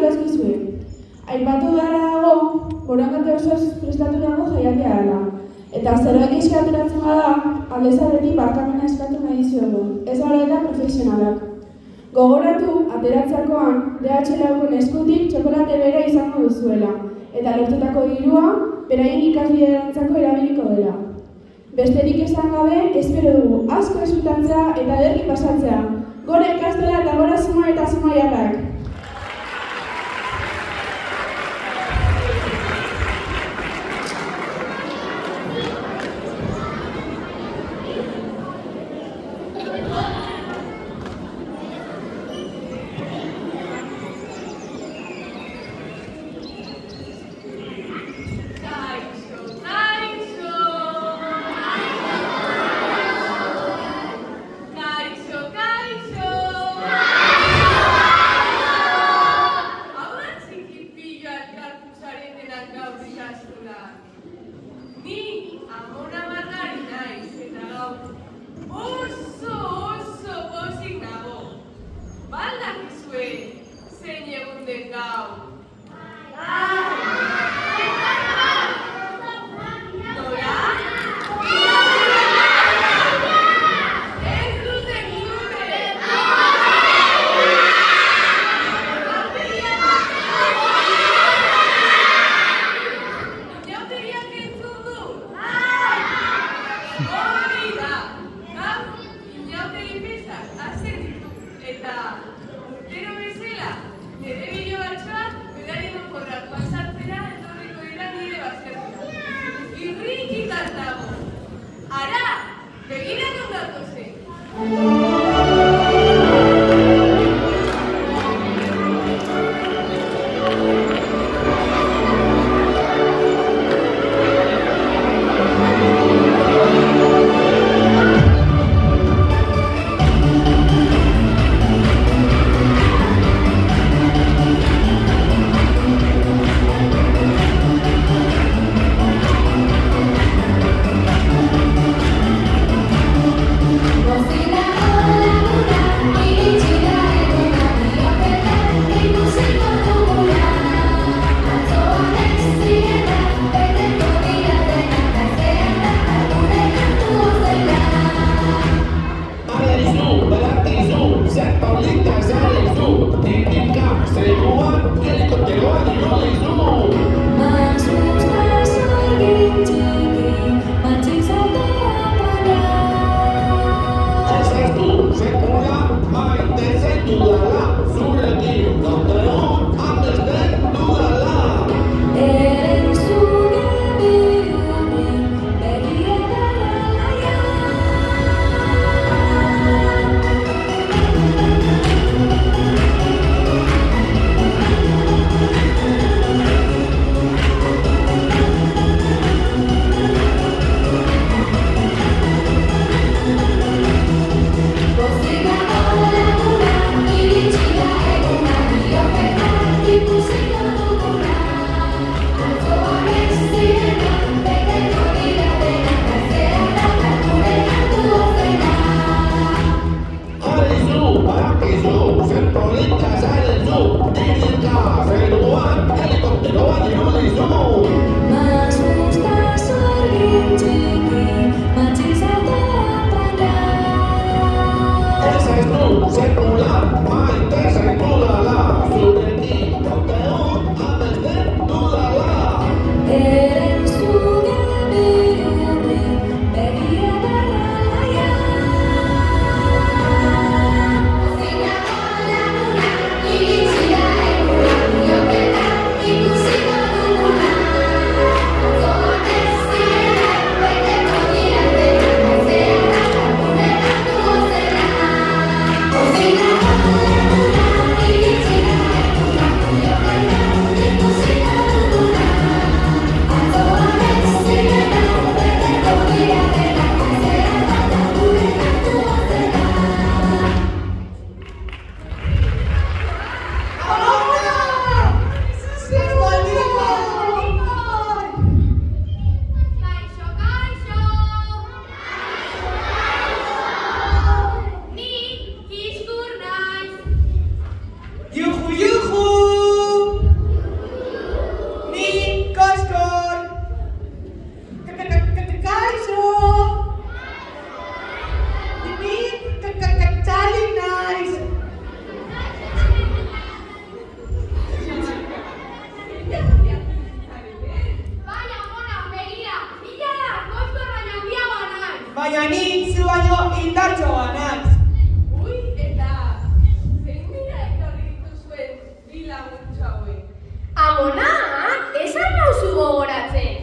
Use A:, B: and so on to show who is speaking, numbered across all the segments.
A: datozkizue. Aipatu beharra dago, borondate osoz prestatu dago jaialdia dela. Eta zerbait eskaturatzen bada, aldez aurretik barkamena eskatu nahi dizuegu, ez gara profesionalak. Gogoratu, ateratzakoan, DHL-en eskutik txokolate bera izango duzuela, eta lortutako dirua, beraien ikasbiderantzako erabiliko dela. Besterik esan gabe, espero dugu asko esutatzea eta ederki pasatzea. Gora ikastola eta gora Zuma eta Zumaiarrak!
B: baina ni zu baino indartxoa naiz.
C: Ui, eta zein dira ekarri dituzuen bi laguntxo hauek?
D: Amona, esan nauzu gogoratzen.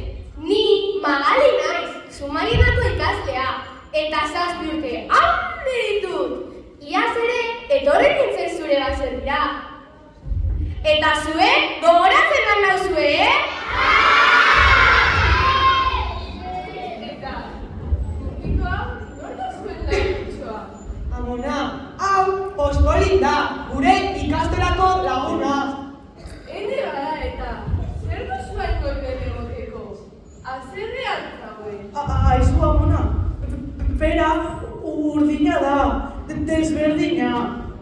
D: Ni Magali naiz, Zumaienako ikaslea, eta 7 urte haundi ditut. Iaz ere, etorri nintzen zure baserrira. Eta zuen, gogoratzen al nauzue,
C: Eta, urtiko hau, nor da zuen laguntxoa?
B: Amona, hau Ospolin da, gure ikastolako laguna.
C: Ene gara eta, zer duzuen goibet egoteko? Azerre altzagoen.
B: Aizu, Amona, bera urdina da, desberdina.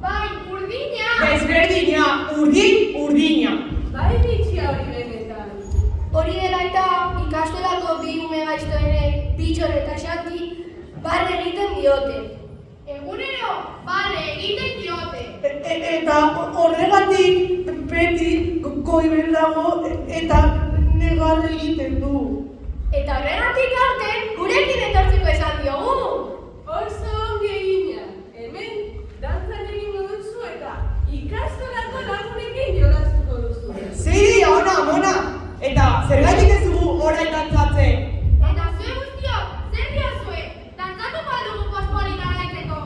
D: bai, urdina.
B: Desberdina, urdina.
C: Bai bitxia hori benetan.
D: Hori dela eta ikastolako bi ume gaiztoenek, Bitxor eta Xanti, barre egiten diote. Egunero, barre egiten diote.
B: Eta horregatik beti goibel dago eta negar egiten du.
D: Eta horregatik aurten gurekin etortzeko esan diogu.
C: Oso ongi egina. Hemen, dantzan egingo duzu eta ikastolako lagunekin jolastuko duzu.
B: Ziri, Amona, eta zergatik ez dugu orain dantzatzen?
D: Eta zue guztiok, zer diozue? Dantzatuko dugu pospolin garaitzeko.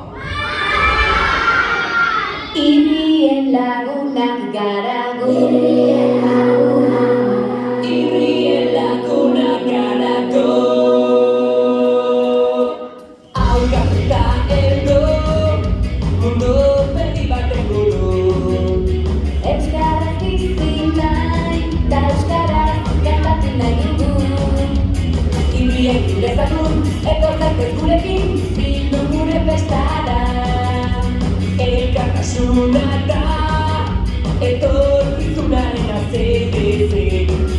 E: Irrien lagunak gara gu. Irrien lagunak gara gu. Aurkatuta erdo, mundu berri baten buru. Euskaraz bizi nahi, da euskaraz kantatu nahi dugu. Irrien dezagun, etortzak gurekin, bildu gure festara. Elkartasuna da, etorkizunaren azedeze.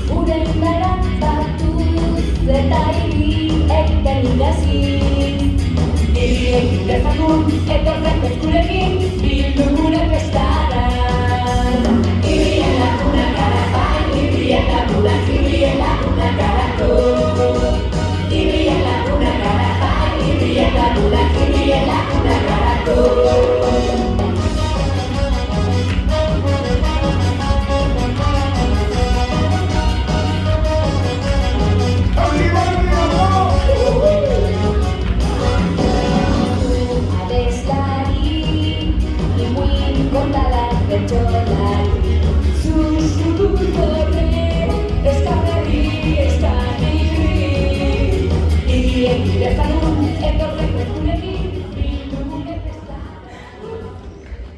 E: Gure indarrak batuz eta irri egiten ikasi. Irri egin dezagun, etortzak gurekin, bildu gure festara. Irrien lagunak gara bai, irrien lagunak gara to. Irrien lagunak gara bai, irrien lagunak gara to.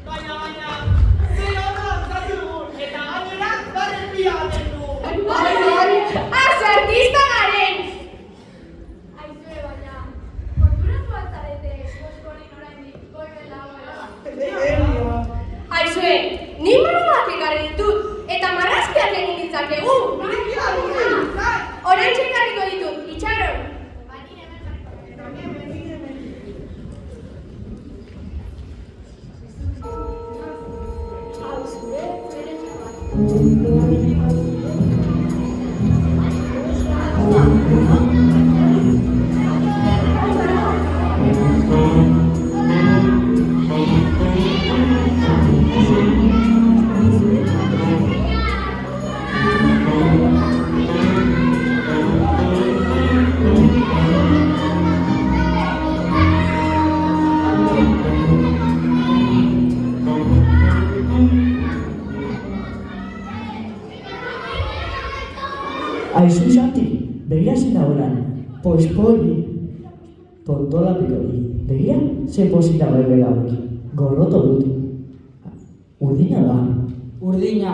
B: Baina, zer horra dantzatzen dugun, eta gainera barren pila baten du.
D: Artista garen! Aizue baina, konturatu altzarete pospolin oraindik goibel dagoela. Aizue, ni marroak ekarri ditut, eta marrazkiak egin ditzakegu. Orain txekarriko ditut, itxaron.
F: Aizu Xanti, begira zein dagoelan, pospoli, tontola pikori, begira ze pozik dago ebera hauek, gorroto dut. Urdina da.
G: Urdina,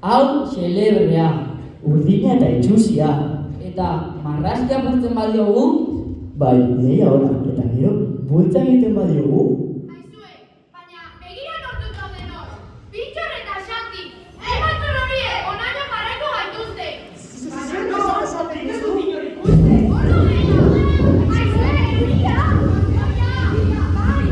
G: hau xelebrea.
F: Urdina eta itxusia.
G: Eta marrazkia purtzen badiogu,
F: Bai, ideia ona, eta gero, bultza egiten badiogu.
D: Aizue, baina begira nortu zauden hor. Bitxor eta Xanti, ematzen horiek onaino jarraiko gaituzte. Horro gena! Aizue, begira! Bai!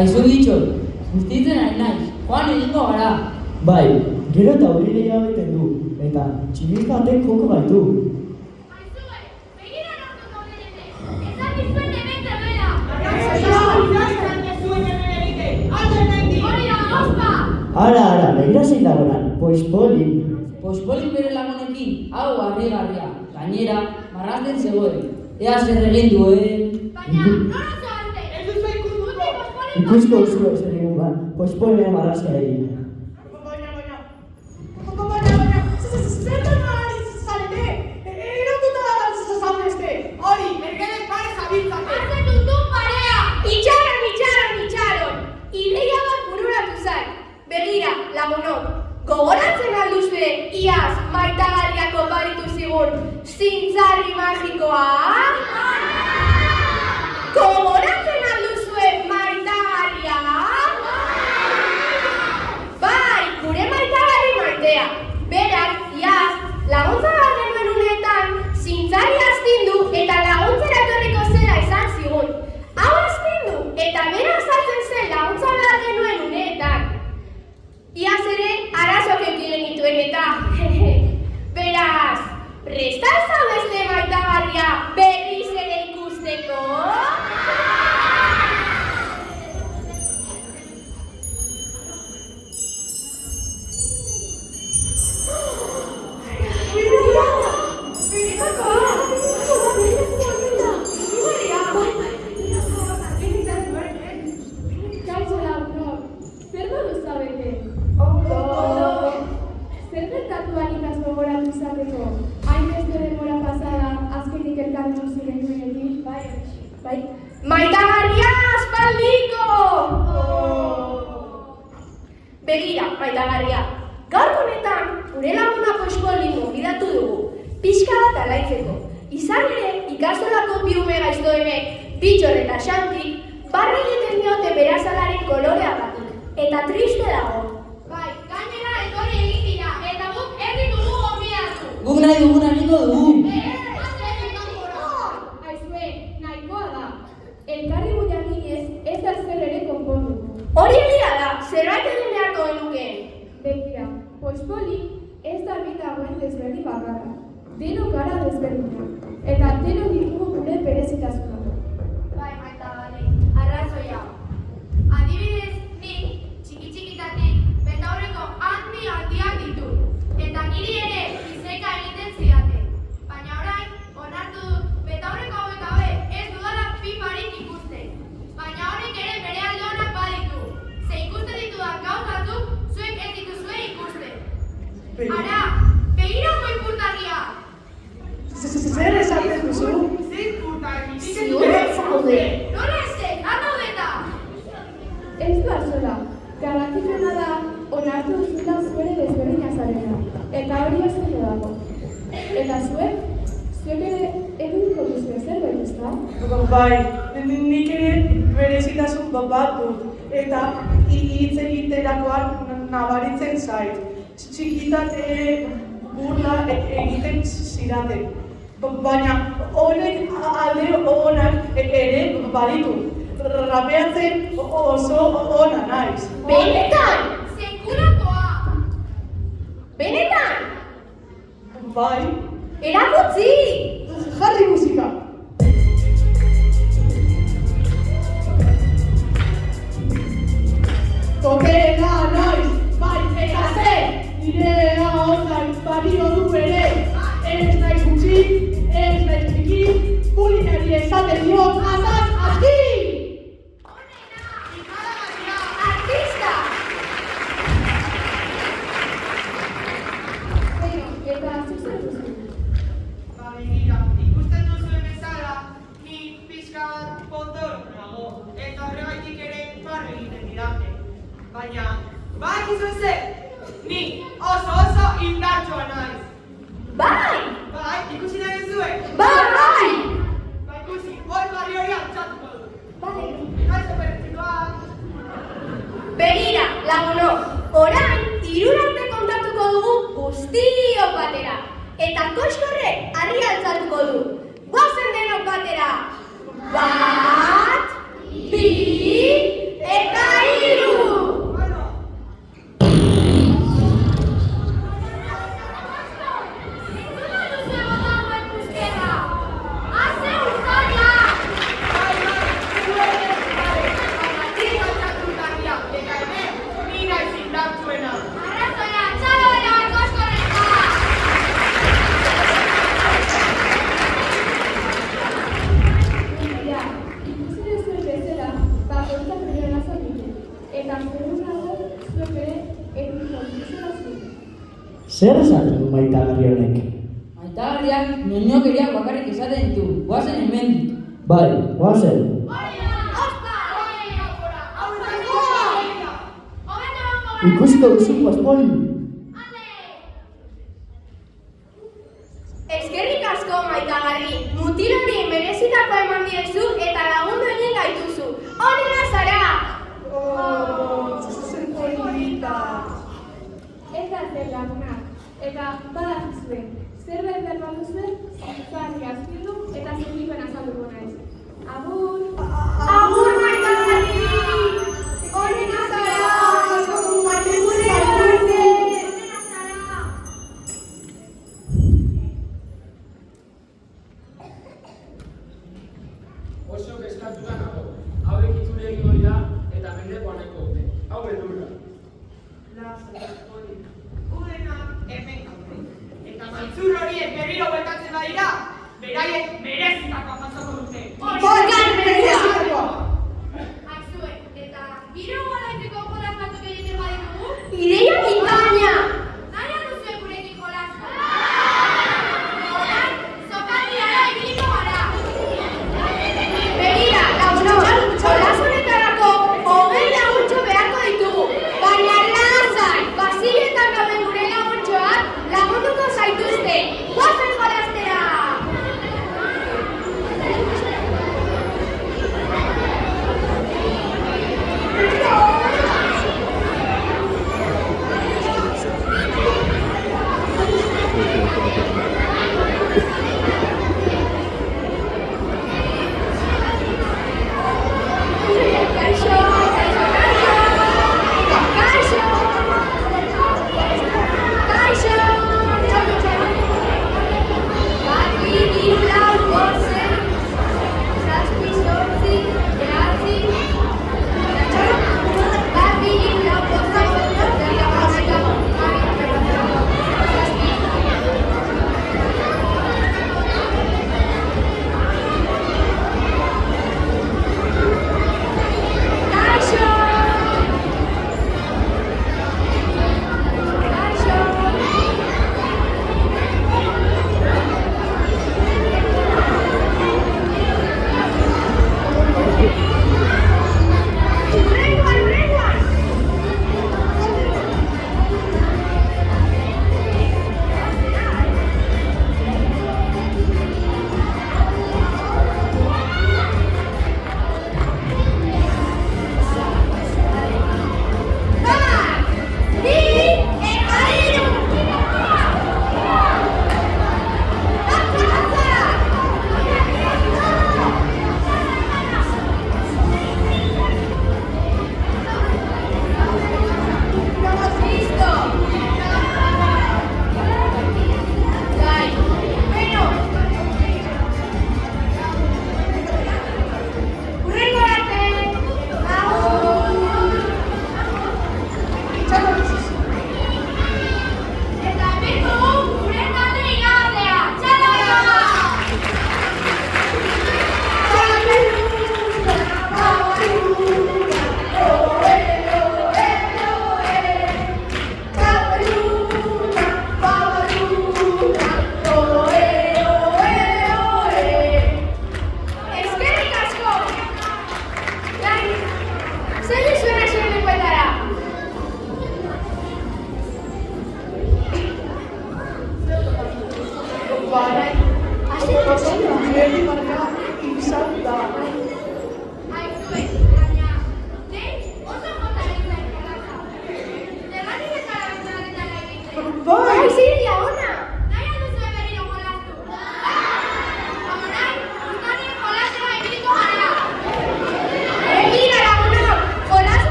G: Aizu bitxo, guztitzen ari naiz, joan egingo gara.
F: Bai, gero eta hori gehiago egiten du, eta tximilka batek joko gaitu.
D: Aizue, begira nortu gaudenete, ezan izuen hemen zerbera. Hori da, ospa!
F: Ara, begira zein dagoenan, pues poli.
G: Pospolin bere lagunekin, hau harrigarria. Gainera, marrazten zegoen. Ea zer egin duen.
D: Baina, nora zoazte?
B: Ez duzu ikutuko.
F: Ikusko zuen zer egun bat, pues polinen marrazkia egin.
B: Baina, zertan ari zarete? Eratuta zaudeste. Hori, ergelen pare zabiltzate.
D: Hartzen dutun parea! Itxaron! Ideia bat bururatu zait. Begira, lagunok, gogoratzen alduzue iaz maitagarriako baritu zigun zintzarri magikoa? Gogoratzen alduzue maitagarria? Bai, gure maitagarri maitea. Berak, iaz, laguntza bat genuen uneetan, zintzari astindu eta laguntzera etorriko zela esan zigun. Hau astindu eta bera azaltzen zen laguntza behar genuen uneetan. Iaz ere, arazoak eukiren dituen eta, beraz, prestan zaudezte maitagarria berriz ere ikusteko?
C: Kaixo lagunok, zer modu zabete? Zer gertatu anikaz gogoratu izateko? Hainbeste denbora pasada azkenik elkartu ziren duenetik? Bai.
D: Maitagarria aspaldiko! Begira, maitagarria, gaur honetan gure laguna Pospolin gonbidatu dugu, pixka bat alaitzeko. Izan ere, ikastolako piume gaiztoenek, Bitxor eta Xantik, barre egiten diote berazalaren koloreagatik, eta triste dago. Bai, gainera etorri egin dira, eta guk ez ditugu gonbidatu.
G: Guk nahi duguna egingo dugu.
C: Aizue, nahikoa da. Elkarri bujaginez ez da zer ere konpondu.
D: Hori egia da, zerbait egin beharko genukeen.
C: Begira, Pospoli ez da dagoen desberdin bakarra. Denok gara desberdinak, eta denok ditugu gure berezitasunak.
D: Bai, maitagarri, arrazoia. Adibidez, nik txiki-txikitatik betaurreko handiak ditut. Eta niri ere izeka egiten zidaten. Baina orain, onartu dut betaurreko hauek gabe ez dudala piparik ikusten. Baina horrek ere bere alde onak baditu. Ze ikusten ditudan gauz batzuk, zuek ez dituzue ikusten. Ara, begira hoi purtarria!
B: Zer esaten duzu? Zein purtarri?
D: Ziurren zaude! Nola ezen, arraudeta!
C: Ez da sola, garrantzitsuna da onartu duzula zuere desberdina zarela, eta hori oso dago. Eta zuek ere eduriko duzue zerbait, ezta?
B: Bai, nik ere berezitasun bat dut, eta hitz egiterakoan nabaritzen zait. Txikitat burla egiten zidaten. Baina honek alde onak ere baditu. Rapeatzen oso ona naiz.
D: Benetan! Sekulakoa! Benetan!
B: Bai,
D: Erakutsi!
B: jarri musika. Tokela naiz, bai, eta zer? Nire ahotan balio du ere. Ez naiz gutxi, ez naiz txiki, pulinari esaten diot, azaz, aski!
D: Artista!
C: Eta zuzen duzu.
B: Begira, ikusten duzuen bezala, ni pixka bat potor nago, eta horregaitik ere barre egiten didate. Baina, badakizuen zer, ni oso indartsua naiz.
D: Bai!
B: Bai, ikusi nahi duzue?
D: Bai!
B: Ba ikusi, hor barri hori altxatuko du.
D: Bai!
B: Kaixo pertsikoak.
D: Begira, lagunok, orain hirurarte kontatuko dugu guztiok batera. Eta koxkorrek harri altzatuko du. Goazen denok batera! Bat, bi, eta
F: Zer esaten du maitagarri honek?
G: Maitagarriak noinokeriak bakarrik esaten ditu, goazen hemendik.
F: Bai, goazen. Ikusiko duzu pospoli.
D: Eskerrik asko maitagarri, mutil hori merezitako eman diezu eta lagundu egin gaituzu. Onena zara!
C: Ez da zer lagunak, eta badakizue, zerbait berbatu zuen, zarri azpildu eta zerbipen azalduko naiz. Agur!
D: Agur maitagarri! Onena zara! Matrikulera arte! Onena zara!
H: Oso kezkatuta nago. Hauek itzule egingo dira eta mendekoa nahiko dute. Hau beldurra.
B: Udena hemen gaude. Eta maltzur horiek berriro bueltatzen badira, beraiek merezitakoa jasoko dute.
D: Borgan merezitakoa! Aizue, eta giro garaiteko jolaz batzuk egiten baditugu? Ideia bikaina! Nahi alduzue gurekin jolazko? Orain, sokatiara ibiliko gara! Begira, lagunok, jolas honetarako 20 laguntxo beharko ditugu, baina lasai, pasilloetan dauden gure laguntxoak lagunduko zaituzte. Goazen jolastera!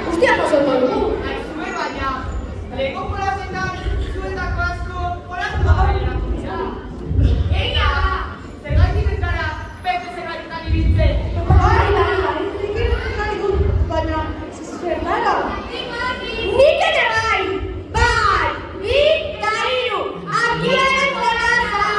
C: Guztia pasoko dugu.
B: Aizue baina, lego jolasetan zuetako asko jolatu da geratu dira. Egia da, zergatik ez gara beste zergatik ibiltzen.
C: Baina, zer gara?
D: Nik ere bai! Bai! Bi eta hiru! Akiaren jolasa!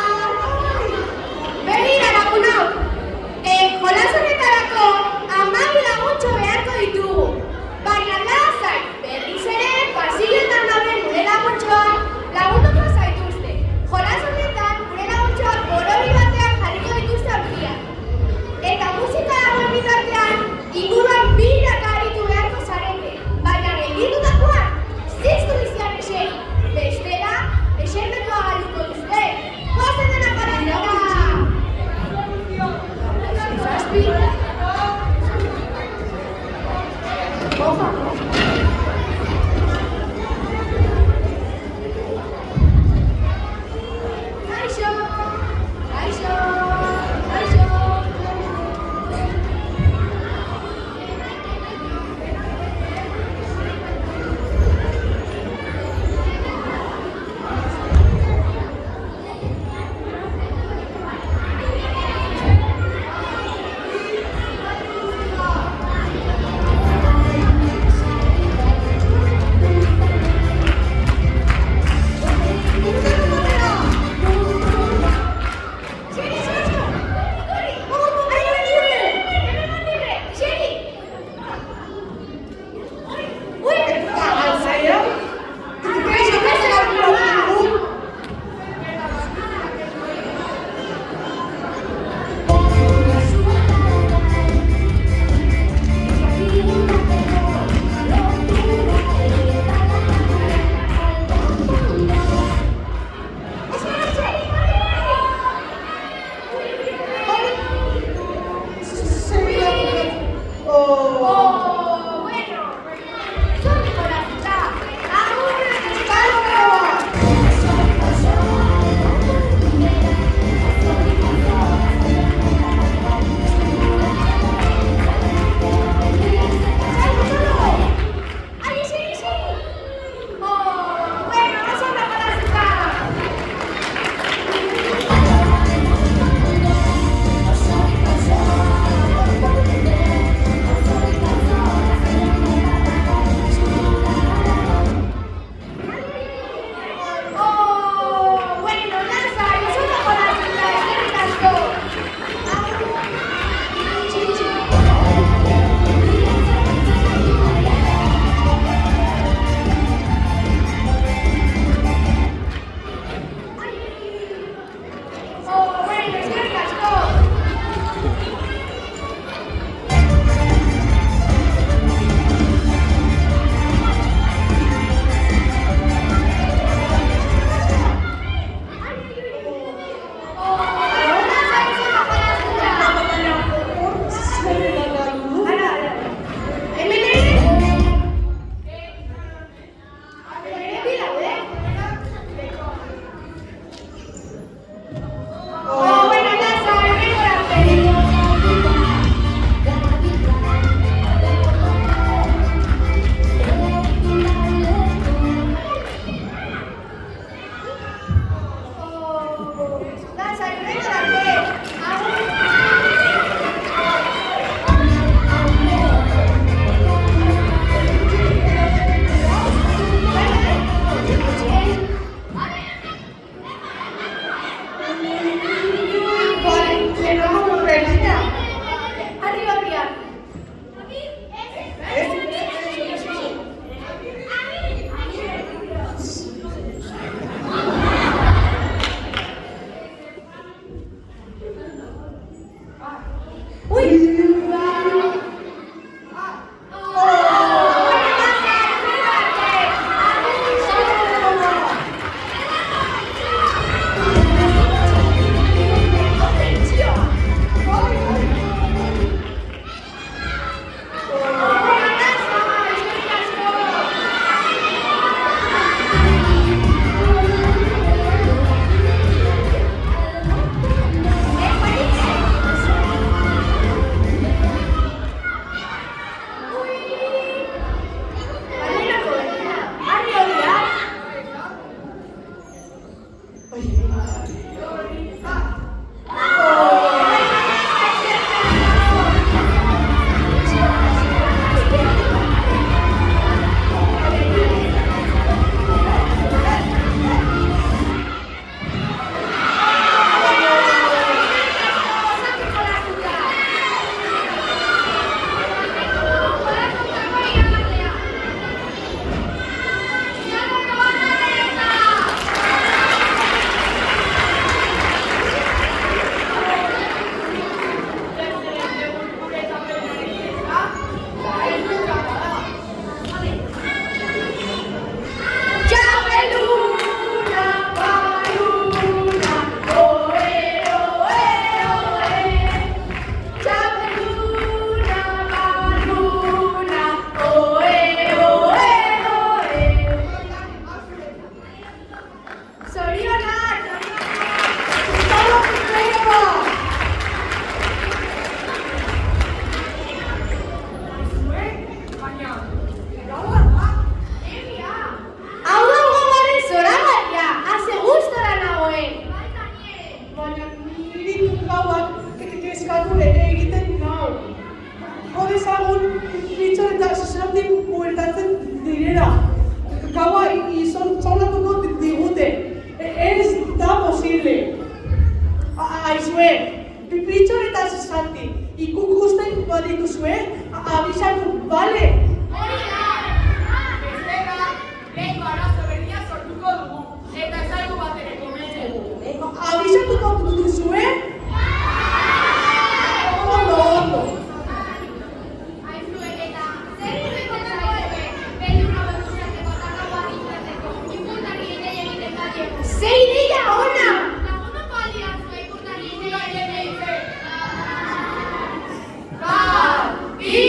D: Bat, bi,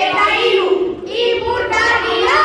D: eta hiru, ipurtaria!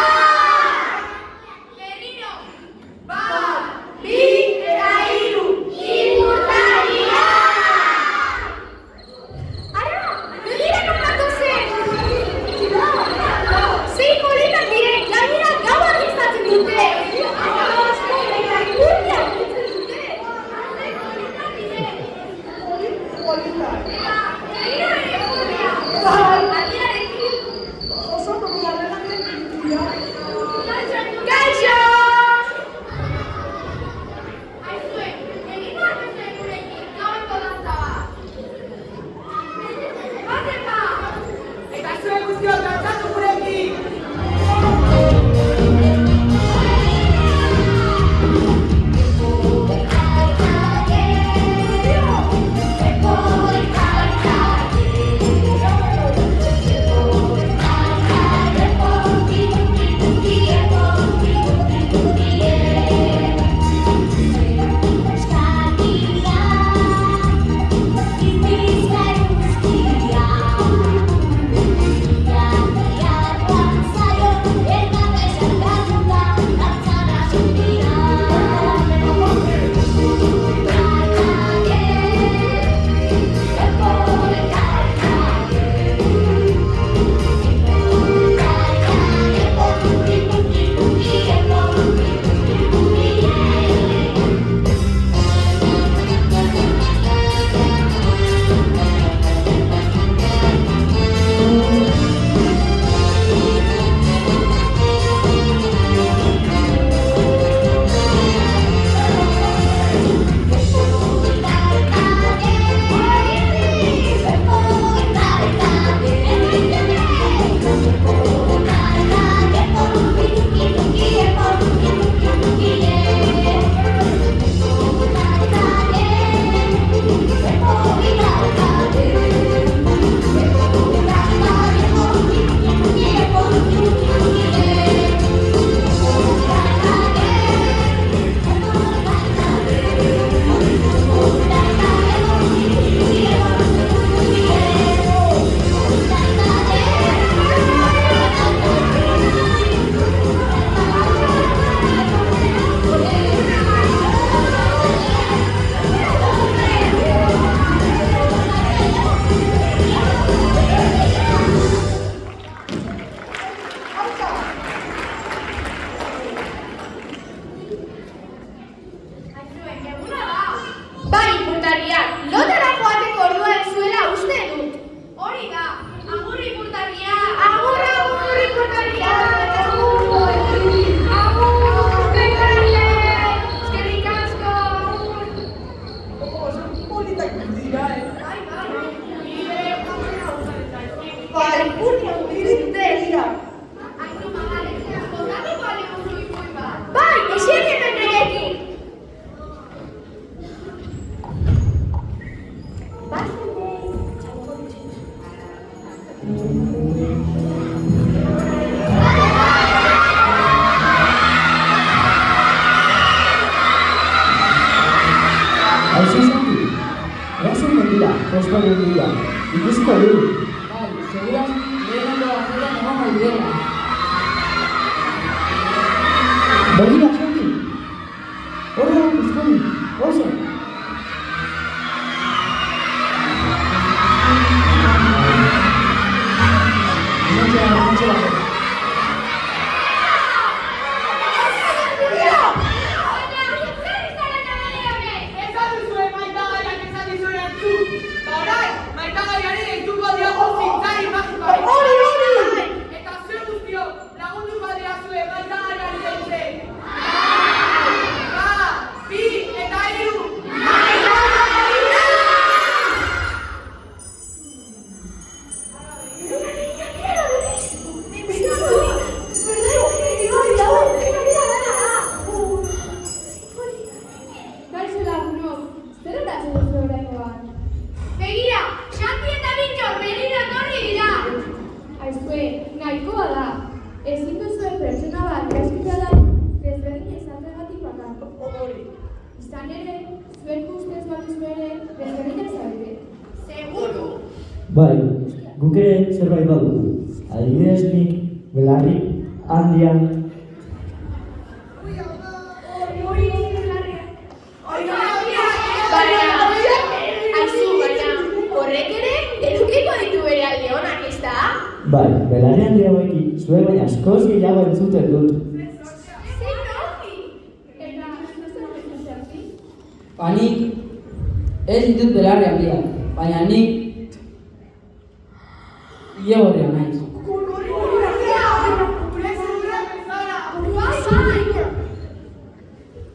D: Bai, ipurtarriak, lotara joateko ordua ez zuela uste dut. Hori da, agur ipurtarria! Agur, agur ipurtarria! Agur, ipurtarria! Eskerrik asko!
B: Politak dira,
D: Bai, bai.
B: Bai, urria dira.
D: Aizu magaletzea, botatuko alekuzu ipui bat. Bai, esieketan nerekin!
F: Aizu Santi, erazen mendira, pospari dira, ikusiko du.
G: Bai, seguraz, lehenako azetan egongo direla.
F: Begira, Santi, horre da pospari, oso.
C: Kaixo lagunok, zer eratzen duzu oraingoan?
D: Begira, Xanti eta Bitxor berriro etorri dira.
C: Aizue, nahikoa da. Ezin duzuen pertsona bat gaizkita da desberdin izateagatik bakarrik. Izan ere, zuen ustez batuz ere desberdinak zarete.
D: Seguru.
F: Bai, guk ere zerbait badugu. Adibidez nik, belarri, handian,
D: Baina, horrek ere, edukiko ditu bere alde honak, ez da?
F: bai, belarri handi hauekin, zuek baina askoz gehiago entzuten dut.
D: Zein hori?
C: Eta, zer zerti?
G: Ba nik, ez ditut belarri handiak, baina nik iogorria naiz.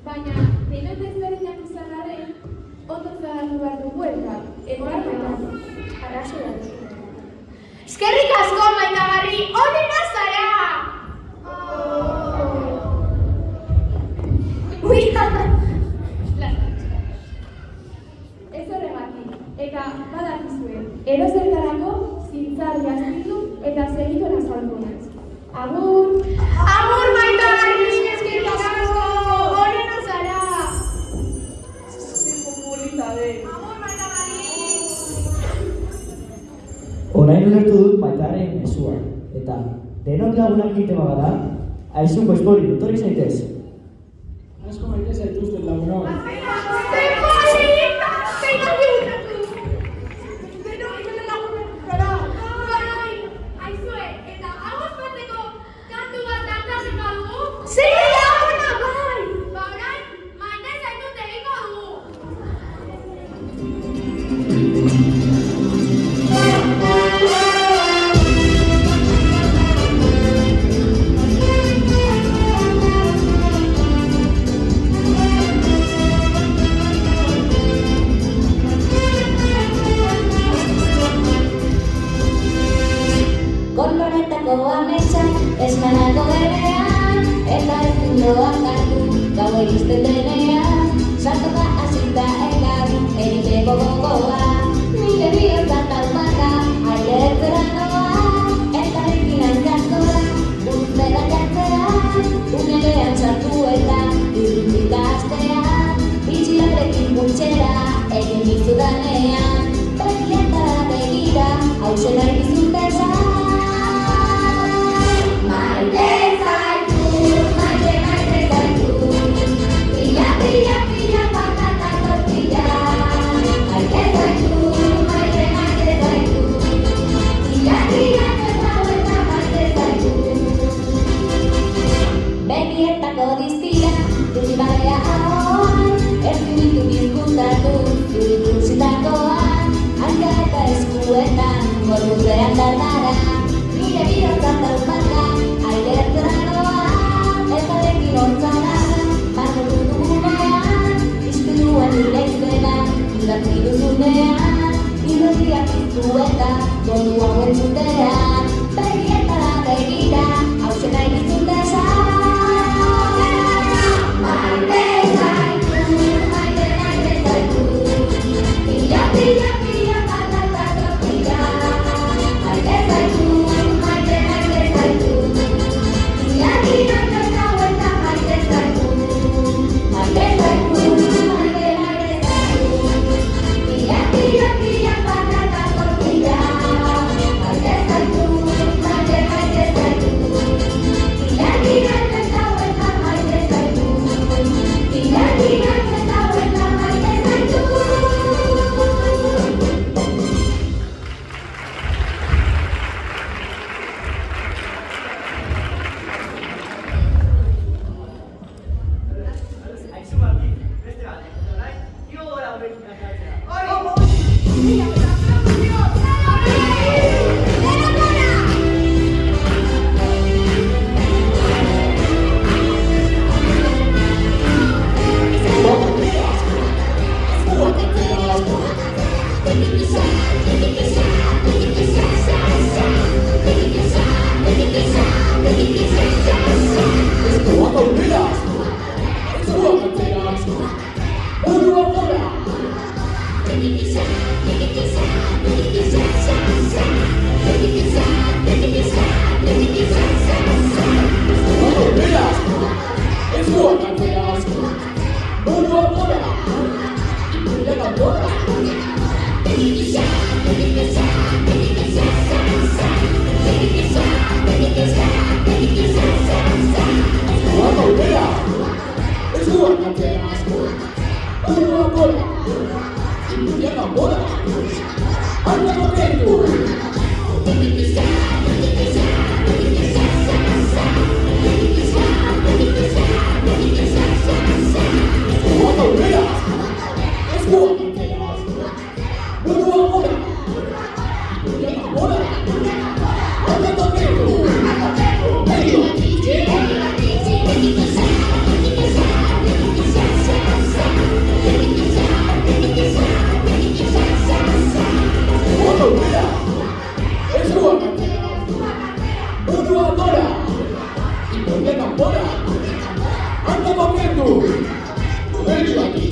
C: Baina, denok desberdinak izan arren, ondo zaratu behar dugu elkar. Arazo da.
D: Eskerrik asko, maitagarri, onena zara! Ui,
C: Ez horregatik, eta badakizue, edozertarako zintzar gaztitu eta segituen azaldu naiz. Agur!
D: agur maitagarri, eskerrik asko! Onena zara! Agur maitagarri!
F: Orain ulertu dut maitaren mezua, eta denok lagunak egiten bagara, aizu pospori, etorri zaitez.
H: Asko maite zaituzten lagunok.
D: Zein polit! Zein handi gustatu! Bai, aizue, eta hau ospatzeko kantu bat dantzatuko dugu? Zein laguna, bai! Ba orain, maite zaitut egingo dugu!
E: Kolonetako ametsak eskanako denean, eta ez zindoak hartu, gau iristen denean, sartoka hasita egan, egiteko gogoa, nire bihotza talmaka, aire ertzera noa, eta rikinan kantora, buruzera jartzera, unerean sartu eta irritik astean, bitxilarekin bultxera, egin dizudanean, begietara begira, hausen nahi dizuteza. Maite zaitu, maite zaitu, bila zueta kontu hau entzutean begietara begira hauxe nahi dizut esan maite zaitu pila pila pila patata pila maite zaitu pila pila eta vuelta maite zaitu pila pila patata tortilla maite zaitu pila pila eta vuelta maite zaitu pila pila eta vuelta maite zaitu.
B: Aizu Martin, beste bat, bai? Igo gora horrekin kantatzea. Hori!
H: Anda correndo! Veja aqui,